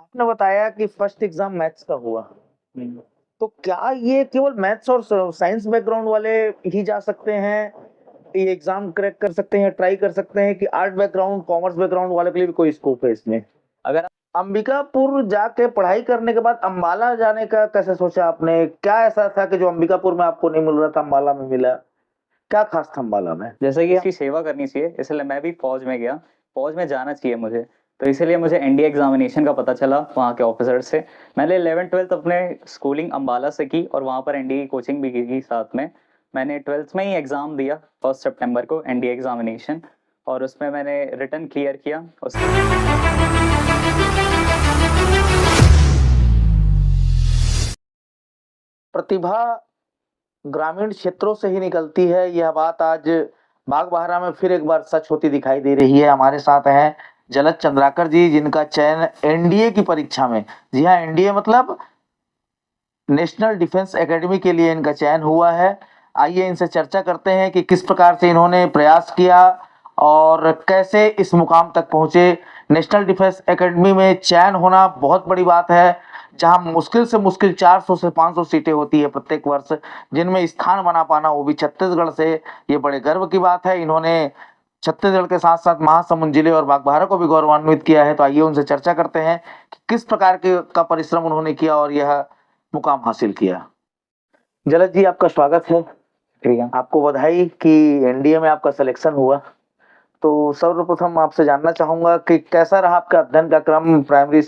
आपने बताया कि फर्स्ट एग्जाम मैथ्स का हुआ। हम्म। तो क्या ये केवल मैथ्स और साइंस बैकग्राउंड वाले ही जा सकते हैं, ये एग्जाम क्रैक कर सकते हैं, ट्राई कर सकते हैं, कि आर्ट बैकग्राउंड, कॉमर्स बैकग्राउंड वाले के लिए भी कोई स्कोप है इसमें? अगर अंबिकापुर जाके पढ़ाई करने के बाद अंबाला जाने का कैसे सोचा आपने? क्या ऐसा था कि जो अंबिकापुर में आपको नहीं मिल रहा था, अंबाला में मिला? क्या खास था अंबाला में? जैसे कि इसकी सेवा करनी चाहिए, इसलिए मैं भी फौज में गया। फौज में जाना चाहिए मुझे, तो इसलिए मुझे एनडीए एग्जामिनेशन का पता चला वहाँ के ऑफिसर से। मैंने 11th-12th अपने स्कूलिंग अंबाला से की और वहाँ पर एनडीए की कोचिंग भी की साथ में। मैंने 12th में ही एग्ज़ाम दिया 1 सितंबर को एनडीए एग्जामिनेशन, और उसमें मैंने रिटर्न क्लियर किया। प्रतिभा ग्रामीण क्षेत्रों से ही निकलती है, यह बात आज बागबाहरा में फिर एक बार सच होती दिखाई दे रही है। हमारे साथ हैं जलज चंद्राकर जी, जिनका चयन एनडीए की परीक्षा में, जी हाँ, एनडीए मतलब नेशनल डिफेंस एकेडमी के लिए इनका चयन हुआ है। आइए इनसे चर्चा करते हैं कि किस प्रकार से इन्होंने प्रयास किया और कैसे इस मुकाम तक पहुंचे। नेशनल डिफेंस एकेडमी में चयन होना बहुत बड़ी बात है, जहां मुश्किल से मुश्किल 400 से 500 सीटें होती है प्रत्येक वर्ष, जिनमें स्थान बना पाना, वो भी छत्तीसगढ़ से, ये बड़े गर्व की बात है। इन्होंने छत्तीसगढ़ के साथ साथ महासमुंद जिले और बागबाहरा को भी गौरवान्वित किया है। तो आइए उनसे चर्चा करते हैं कि किस प्रकार के का परिश्रम उन्होंने किया और यह मुकाम हासिल किया। जलज जी, आपका स्वागत है। शुक्रिया। आपको बधाई कि एनडीए में आपका सिलेक्शन हुआ। तो सर्वप्रथम आपसे जानना चाहूंगा कि कैसा रहा आपका अध्ययन का क्रम? प्राइमरी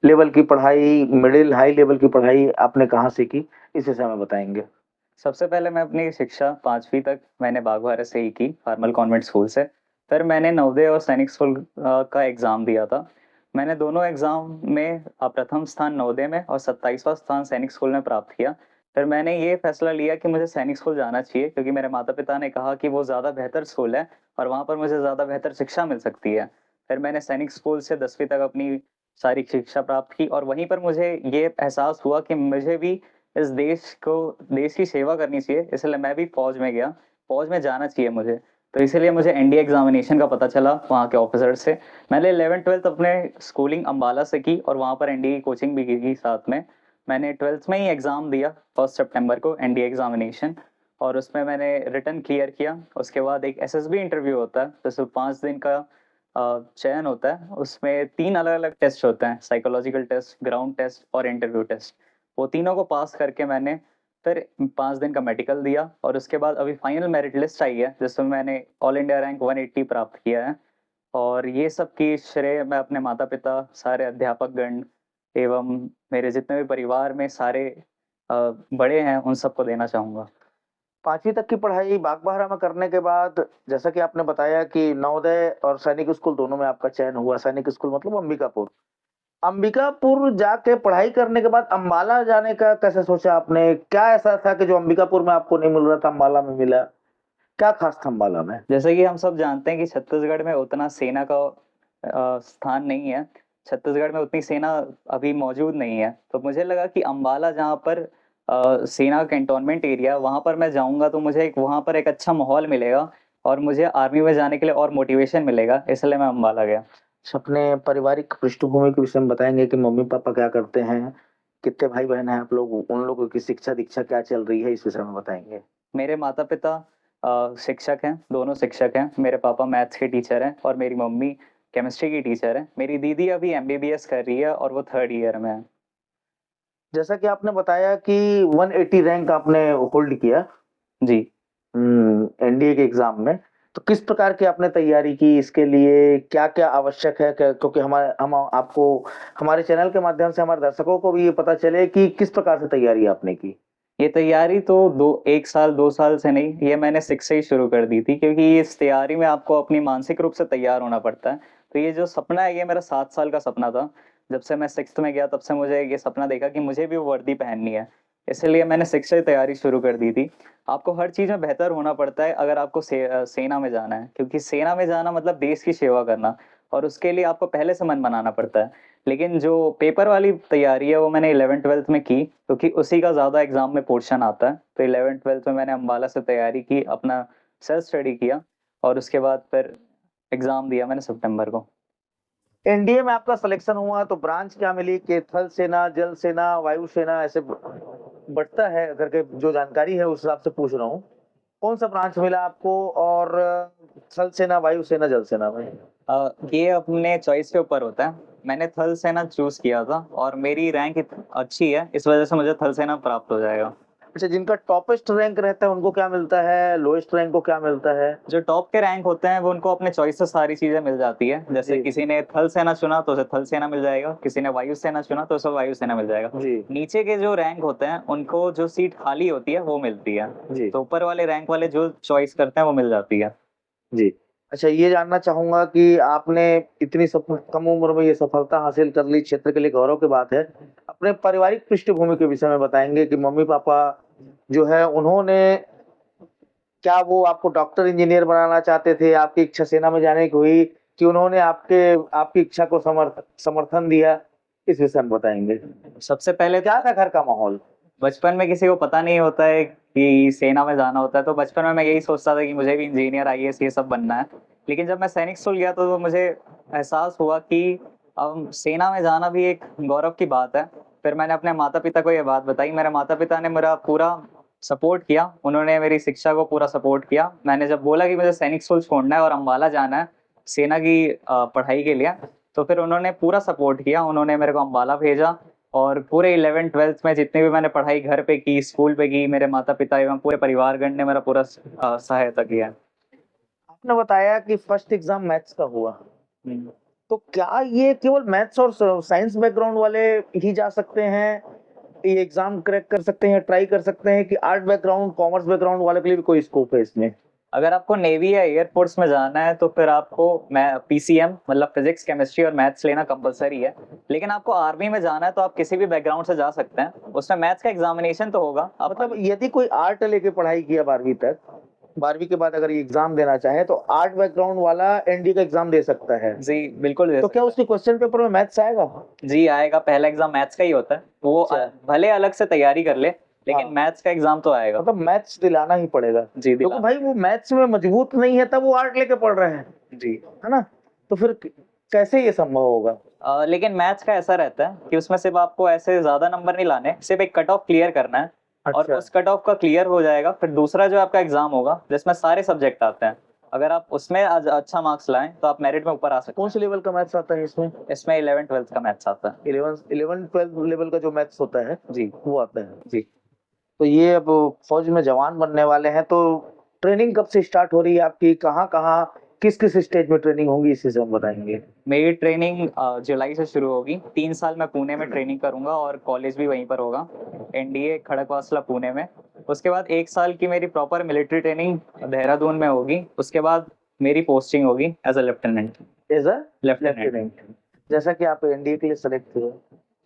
लेवल की पढ़ाई, मिडिल, हाई लेवल की पढ़ाई आपने कहाँ से की, इस विषय में बताएंगे। सबसे पहले मैं अपनी शिक्षा 5वीं तक मैंने बागबाहरा से ही की, फार्मल कॉन्वेंट स्कूल से। फिर मैंने नवोदय और सैनिक स्कूल का एग्ज़ाम दिया था। मैंने दोनों एग्ज़ाम में प्रथम स्थान नवोदय में और 27वां स्थान सैनिक स्कूल में प्राप्त किया। फिर मैंने ये फैसला लिया कि मुझे सैनिक स्कूल जाना चाहिए, क्योंकि मेरे माता पिता ने कहा कि वो ज़्यादा बेहतर स्कूल है और वहाँ पर मुझे ज़्यादा बेहतर शिक्षा मिल सकती है। फिर मैंने सैनिक स्कूल से 10वीं तक अपनी सारी शिक्षा प्राप्त की, और वहीं पर मुझे ये एहसास हुआ कि मुझे भी इस देश की सेवा करनी चाहिए, इसलिए मैं भी फौज में गया। फौज में जाना चाहिए मुझे, तो इसीलिए मुझे एनडीए एग्जामिनेशन का पता चला वहाँ के ऑफिसर से। मैंने 11th-12th अपने स्कूलिंग अंबाला से की और वहाँ पर एनडीए की कोचिंग भी की साथ में। मैंने 12th में ही एग्ज़ाम दिया 1 सितंबर को एनडीए एग्जामिनेशन, और उसमें मैंने रिटर्न क्लियर किया। उसके बाद एक एसएसबी इंटरव्यू होता है, जिसमें 5 दिन का चयन होता है। उसमें 3 अलग-अलग टेस्ट होते हैं, साइकोलॉजिकल टेस्ट, ग्राउंड टेस्ट और इंटरव्यू टेस्ट। वो तीनों को पास करके मैंने फिर 5 दिन का मेडिकल दिया, और उसके बाद अभी फाइनल मेरिट लिस्ट आई है, जिसमें मैंने ऑल इंडिया रैंक 180 प्राप्त किया है। और ये सब की श्रेय मैं अपने माता-पिता, सारे अध्यापकगण एवं मेरे जितने भी परिवार में सारे बड़े हैं, उन सबको देना चाहूँगा। 5वीं तक की पढ़ाई बागबाहरा में करने के बाद, जैसा कि आपने बताया कि नवोदय और सैनिक स्कूल दोनों में आपका चयन हुआ। सैनिक स्कूल मतलब अंबिकापुर। अंबिकापुर जाके पढ़ाई करने के बाद अंबाला जाने का कैसे सोचा आपने? क्या ऐसा था कि जो अंबिकापुर में आपको नहीं मिल रहा था, अंबाला में मिला? क्या खास था अंबाला में? जैसे कि हम सब जानते हैं कि छत्तीसगढ़ में उतना सेना का स्थान नहीं है। छत्तीसगढ़ में उतनी सेना अभी मौजूद नहीं है, तो मुझे लगा कि अंबाला, जहाँ पर सेना कैंटोनमेंट एरिया, वहाँ पर मैं जाऊँगा तो मुझे वहाँ पर एक अच्छा माहौल मिलेगा और मुझे आर्मी में जाने के लिए और मोटिवेशन मिलेगा, इसलिए मैं अंबाला गया। अपने पारिवारिक पृष्ठभूमि के विषय में बताएंगे कि मम्मी पापा क्या करते हैं, कितने भाई बहन हैं आप लोग, उन लोगों की शिक्षा दीक्षा क्या चल रही है, इस विषय में बताएंगे। मेरे माता-पिता शिक्षक हैं, दोनों शिक्षक हैं। मेरे पापा मैथ्स के टीचर हैं और मेरी मम्मी केमिस्ट्री की टीचर है। मेरी दीदी अभी एमबीबीएस कर रही है और वो 3rd ईयर में है। जैसा कि आपने बताया कि 180 रैंक आपने होल्ड किया जी। एनडीए के एग्जाम में, तो किस प्रकार की आपने तैयारी की? इसके लिए क्या क्या आवश्यक है? क्योंकि हमारे हम आपको हमारे चैनल के माध्यम से हमारे दर्शकों को भी ये पता चले कि किस प्रकार से तैयारी आपने की। ये तैयारी तो 1 साल 2 साल से नहीं, ये मैंने 6 से ही शुरू कर दी थी, क्योंकि इस तैयारी में आपको अपनी मानसिक रूप से तैयार होना पड़ता है। तो ये जो सपना है, ये मेरा 7 साल का सपना था। जब से मैं 6th में गया, तब से मुझे ये सपना देखा कि मुझे भी वो वर्दी पहननी है। इसलिए मैंने 6 से तैयारी शुरू कर दी थी। आपको हर चीज़ में बेहतर होना पड़ता है अगर आपको सेना में जाना है, क्योंकि सेना में जाना मतलब देश की सेवा करना, और उसके लिए आपको पहले से मन बनाना पड़ता है। लेकिन जो पेपर वाली तैयारी है, वो मैंने 11th-12th में की, क्योंकि उसी का ज़्यादा एग्ज़ाम में पोर्शन आता है। तो 11th-12th में मैंने अम्बाला से तैयारी की, अपना सेल्फ स्टडी किया, और उसके बाद फिर एग्ज़ाम दिया मैंने सितंबर को। एनडीए में आपका सिलेक्शन हुआ तो ब्रांच क्या मिली कि थल सेना, जल सेना, वायु सेना ऐसे बढ़ता है करके जो जानकारी है उस हिसाब से पूछ रहा हूँ। कौन सा ब्रांच मिला आपको और थल सेना, वायु सेना, जल सेना में? ये अपने चॉइस के ऊपर होता है। मैंने थल सेना चूज किया था और मेरी रैंक अच्छी है, इस वजह से मुझे थल सेना प्राप्त हो जाएगा। अच्छा, जिनका टॉपेस्ट रैंक रहता है उनको क्या मिलता है, लोएस्ट रैंक को क्या मिलता है? जो टॉप के रैंक होते हैं वो उनको अपने चॉइस से सारी चीजें मिल जाती है। जैसे जी। किसी ने थल सेना चुना तो उसे थल सेना मिल जाएगा, किसी ने वायु सेना चुना तो उसे वायु सेना मिल जाएगा। जी। नीचे के जो रैंक होते हैं उनको जो सीट खाली होती है वो मिलती है। जी। तो ऊपर वाले रैंक वाले जो चॉइस करते हैं वो मिल जाती है। जी। अच्छा, ये जानना चाहूंगा कि आपने इतनी कम उम्र में ये सफलता हासिल कर ली, क्षेत्र के लिए गौरव की बात है। अपने पारिवारिक पृष्ठभूमि के विषय में बताएंगे कि मम्मी पापा जो है उन्होंने, क्या वो आपको डॉक्टर इंजीनियर बनाना चाहते थे, आपकी इच्छा सेना में जाने की हुई, कि उन्होंने आपकी इच्छा को समर्थन दिया? इस विषय में बताएंगे। सबसे पहले क्या था घर का माहौल? बचपन में किसी को पता नहीं होता है कि सेना में जाना होता है, तो बचपन में मैं यही सोचता था कि मुझे भी इंजीनियर, आईएएस ये सब बनना है। लेकिन जब मैं सैनिक स्कूल गया तो मुझे एहसास हुआ कि अब सेना में जाना भी एक गौरव की बात है। फिर मैंने अपने माता पिता को ये बात बताई। मेरे माता पिता ने मेरा पूरा सपोर्ट किया, उन्होंने मेरी शिक्षा को पूरा सपोर्ट किया। मैंने जब बोला कि मुझे सैनिक स्कूल छोड़ना है और अम्बाला जाना है सेना की पढ़ाई के लिए, तो फिर उन्होंने पूरा सपोर्ट किया। उन्होंने मेरे को अम्बाला भेजा और पूरे 11th-12th में जितनी भी मैंने पढ़ाई घर पे की, स्कूल पे की, मेरे माता पिता एवं पूरे परिवारगण ने मेरा पूरा सहायता किया। आपने बताया कि फर्स्ट एग्जाम मैथ्स का हुआ, हम्म। तो क्या ये केवल मैथ्स और साइंस बैकग्राउंड वाले ही जा सकते हैं, ये एग्जाम क्रैक कर सकते हैं, ट्राई कर सकते हैं, कि आर्ट बैकग्राउंड, कॉमर्स बैकग्राउंड वाले के लिए भी कोई स्कोप है इसमें? अगर आपको नेवी या एयरफोर्स में जाना है तो फिर आपको मैं पीसीएम मतलब फिजिक्स, केमिस्ट्री और मैथ्स लेना कंपलसरी है। लेकिन आपको आर्मी में जाना है तो आप किसी भी बैकग्राउंड से जा सकते हैं। उसमें मैथ्स का एग्जामिनेशन तो होगा। मतलब यदि कोई आर्ट लेके पढ़ाई किया 12वीं तक, 12वीं के बाद अगर ये एग्जाम देना चाहे तो आर्ट बैकग्राउंड वाला एनडी का एग्जाम दे सकता है? जी बिल्कुल दे तो सकते क्या उसके क्वेश्चन पेपर में मैथ्स आएगा? हैं। जी आएगा, पहला एग्जाम मैथ्स का ही होता है। वो अच्छा। भले अलग से तैयारी कर ले, लेकिन हाँ। मैथ्स का एग्जाम तो आएगा। मतलब मैथ्स दिलाना ही पड़ेगा, जी क्योंकि भाई वो मैथ्स में मजबूत नहीं है तब वो आर्ट लेके पढ़ रहे हैं, जी। है ना? तो फिर कैसे ये संभव होगा? लेकिन मैथ्स का ऐसा रहता है कि उसमें सिर्फ आपको ऐसे ज्यादा नंबर नहीं लाने, सिर्फ एक कट ऑफ क्लियर करना है। और अच्छा। उस कट ऑफ का क्लियर हो जाएगा, फिर दूसरा जो आपका एग्जाम होगा जिसमें सारे सब्जेक्ट आते हैं, अगर आप उसमें अच्छा मार्क्स लाएं तो आप मेरिट में ऊपर आ सकते कौन से लेवल का मैथ्स आता है इसमें? हैं। इसमें 11th-12th का मैथ्स आता है। 11 12 लेवल का जो मैथ्स होता है जी वो आता है? जी। तो ये अब फौज में जवान बनने वाले हैं, तो ट्रेनिंग कब से स्टार्ट हो रही है आपकी? कहाँ कहाँ किस किस स्टेज में ट्रेनिंग होगी, इसी से हम बताएंगे। मेरी ट्रेनिंग जुलाई से शुरू होगी। 3 साल मैं पुणे में ट्रेनिंग करूंगा और कॉलेज भी वहीं पर होगा, एनडीए खड़गवासला पुणे में। उसके बाद 1 साल की मेरी प्रॉपर मिलिट्री ट्रेनिंग देहरादून में होगी। उसके बाद मेरी पोस्टिंग होगी as a lieutenant. As a lieutenant. Lieutenant. जैसा कि आप एनडीए के लिए सेलेक्ट हुए,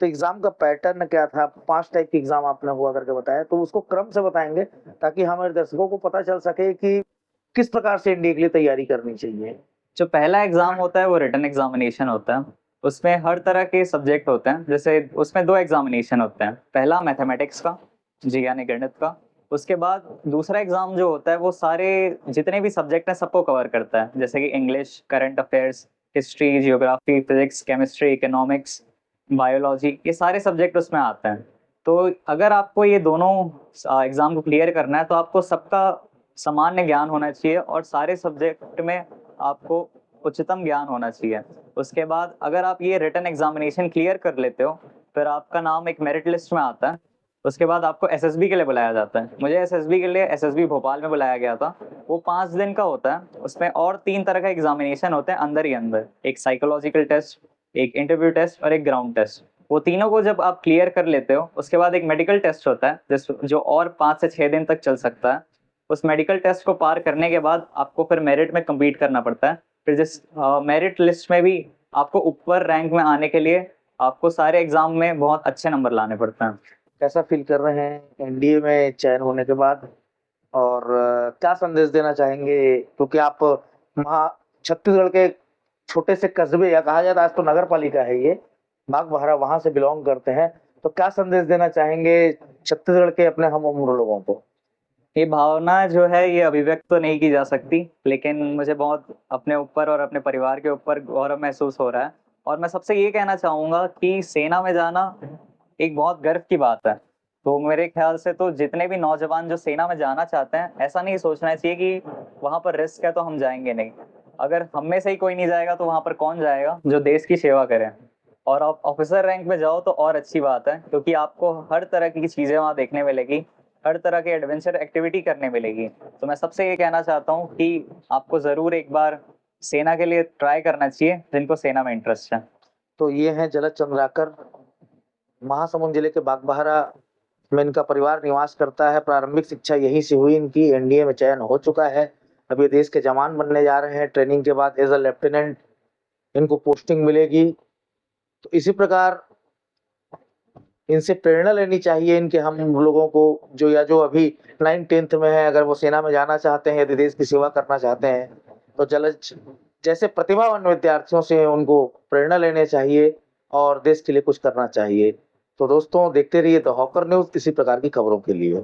तो एग्जाम का पैटर्न क्या था? 5 टाइप के एग्जाम आपने हुआ करके बताया, तो उसको क्रम से बताएंगे ताकि हमारे दर्शकों को पता चल सके कि किस प्रकार से एनडीए के लिए तैयारी करनी चाहिए। जो पहला एग्जाम होता है वो रिटन एग्जामिनेशन होता है। उसमें हर तरह के सब्जेक्ट होते हैं। जैसे उसमें 2 एग्जामिनेशन होते हैं, पहला मैथमेटिक्स का, जी यानी गणित का। उसके बाद दूसरा एग्जाम जो होता है वो सारे जितने भी सब्जेक्ट हैं सबको कवर करता है, जैसे कि English, current affairs, history, geography, physics, chemistry, economics, biology, ये सारे सब्जेक्ट उसमें आते हैं। तो अगर आपको ये दोनों एग्जाम को क्लियर करना है तो आपको सबका सामान्य ज्ञान होना चाहिए और सारे सब्जेक्ट में आपको उच्चतम ज्ञान होना चाहिए। उसके बाद अगर आप ये रिटन एग्जामिनेशन क्लियर कर लेते हो फिर आपका नाम एक मेरिट लिस्ट में आता है। उसके बाद आपको एसएसबी के लिए बुलाया जाता है। मुझे एसएसबी के लिए एसएसबी भोपाल में बुलाया गया था। वो 5 दिन का होता है। उसमें और 3 तरह का एग्जामिनेशन होते हैं अंदर ही अंदर, एक साइकोलॉजिकल टेस्ट, एक इंटरव्यू टेस्ट और एक ग्राउंड टेस्ट। वो तीनों को जब आप क्लियर कर लेते हो उसके बाद एक मेडिकल टेस्ट होता है जो और 5 से 6 दिन तक चल सकता है। उस मेडिकल टेस्ट को पार करने के बाद आपको फिर मेरिट में कम्पीट करना पड़ता है। फिर जिस मेरिट लिस्ट में भी आपको ऊपर रैंक में आने के लिए आपको सारे एग्जाम में बहुत अच्छे नंबर लाने पड़ते हैं। कैसा फील कर रहे हैं एनडीए में चयन होने के बाद, और क्या संदेश देना चाहेंगे? क्योंकि आप छत्तीसगढ़ के छोटे से कस्बे, या कहा जाता है आज तो नगर पालिका है ये, बागबाहरा, वहां से बिलोंग करते हैं, तो क्या संदेश देना चाहेंगे छत्तीसगढ़ के अपने हम उम्र लोगों को? ये भावना जो है ये अभिव्यक्त तो नहीं की जा सकती, लेकिन मुझे बहुत अपने ऊपर और अपने परिवार के ऊपर गौरव महसूस हो रहा है और मैं सबसे ये कहना चाहूँगा कि सेना में जाना एक बहुत गर्व की बात है। तो मेरे ख्याल से तो जितने भी नौजवान जो सेना में जाना चाहते हैं, ऐसा नहीं सोचना चाहिए कि वहाँ पर रिस्क है तो हम जाएँगे नहीं। अगर हम में से ही कोई नहीं जाएगा तो वहाँ पर कौन जाएगा जो देश की सेवा करे। और आप ऑफिसर रैंक में जाओ तो और अच्छी बात है, क्योंकि आपको हर तरह की चीज़ें वहाँ देखने मिलेगी, हर तरह के एडवेंचर एक्टिविटी करने मिलेगी। तो मैं सबसे ये कहना चाहता हूँ कि आपको ज़रूर एक बार सेना के लिए ट्राई करना चाहिए, जिनको सेना में इंटरेस्ट है। तो ये हैं जलज चंद्राकर, महासमुंद जिले के बागबाहरा में इनका परिवार निवास करता है। प्रारंभिक शिक्षा यहीं से हुई इनकी। एनडीए में चयन हो चुका है। अब ये देश के जवान बनने जा रहे हैं। ट्रेनिंग के बाद एज अ लेफ्टिनेंट इनको पोस्टिंग मिलेगी। तो इसी प्रकार इनसे प्रेरणा लेनी चाहिए इनके हम लोगों को, जो अभी 9th-10th में है, अगर वो सेना में जाना चाहते हैं, यदि देश की सेवा करना चाहते हैं, तो जलज जैसे प्रतिभावान विद्यार्थियों से उनको प्रेरणा लेनी चाहिए और देश के लिए कुछ करना चाहिए। तो दोस्तों देखते रहिए द हॉकर न्यूज़ इसी प्रकार की खबरों के लिए।